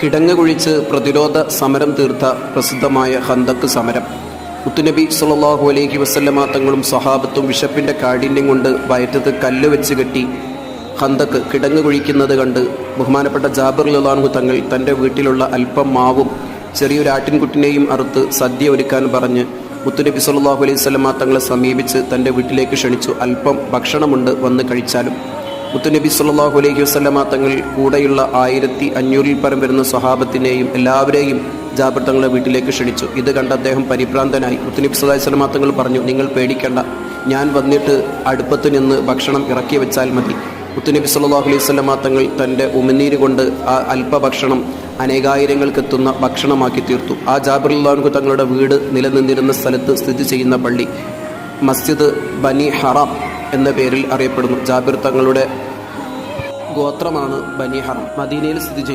കിടങ്ങ് കുഴിച്ച് പ്രതിരോധ സമരം തീർത്ത പ്രസിദ്ധമായ ഖന്തക്ക് സമരം. മുത്തുനബി സല്ലല്ലാഹു അലൈഹി വസല്ലമ തങ്ങളും സ്വഹാബത്തും വിശപ്പിൻ്റെ കാഠിന്യം കൊണ്ട് വയറ്റത്ത് കല്ല് വെച്ച് കെട്ടി ഖന്തക്ക് കിടങ്ങ് കുഴിക്കുന്നത് കണ്ട് ബഹുമാനപ്പെട്ട ജാബിർ റളിയല്ലാഹു അൻഹു തങ്ങൾ തൻ്റെ വീട്ടിലുള്ള അല്പം മാവും ചെറിയൊരു ആട്ടിൻകുട്ടിനെയും അറുത്ത് സദ്യ ഒരുക്കാൻ പറഞ്ഞ് മുത്തുനബി സല്ലല്ലാഹു അലൈഹി വസല്ലമ തങ്ങളെ സമീപിച്ച് തൻ്റെ വീട്ടിലേക്ക് ക്ഷണിച്ചു. അല്പം ഭക്ഷണമുണ്ട്, വന്ന് കഴിച്ചാലും. മുത്തുനബി സല്ലല്ലാഹു അലൈഹി വസല്ലമ തങ്ങൾ കൂടെയുള്ള 1500-ൽ പരം വരുന്ന സ്വഹാബത്തിനെയും എല്ലാവരെയും ജാബിർ തങ്ങളെ വീട്ടിലേക്ക് ക്ഷണിച്ചു. ഇത് കണ്ട് അദ്ദേഹം പരിഭ്രാന്തനായി. മുത്തുനബി സല്ലല്ലാഹു അലൈഹി വസല്ലമ തങ്ങൾ പറഞ്ഞു, നിങ്ങൾ പേടിക്കേണ്ട, ഞാൻ വന്നിട്ട് അടുപ്പത്ത് നിന്ന് ഭക്ഷണം ഇറക്കി വെച്ചാൽ മതി. മുത്തുനബി സല്ലല്ലാഹു അലൈഹി വസല്ലമ തങ്ങൾ തൻ്റെ ഉമിനീര് കൊണ്ട് ആ അല്പഭക്ഷണം അനേകായിരങ്ങൾക്കെത്തുന്ന ഭക്ഷണമാക്കി തീർത്തു. ആ ജാബിർ റളിയല്ലാഹു അൻഹു തങ്ങളുടെ വീട് നിലനിന്നിരുന്ന സ്ഥലത്ത് സ്ഥിതി ചെയ്യുന്ന പള്ളി മസ്ജിദ് ബനി ഹറാം എന്ന പേരിൽ അറിയപ്പെടുന്നു. ജാബിർ തങ്ങളുടെ ഗോത്രമാണ് ബനി ഹറാം. മദീനയിൽ സ്ഥിതി ചെയ്യുന്നു.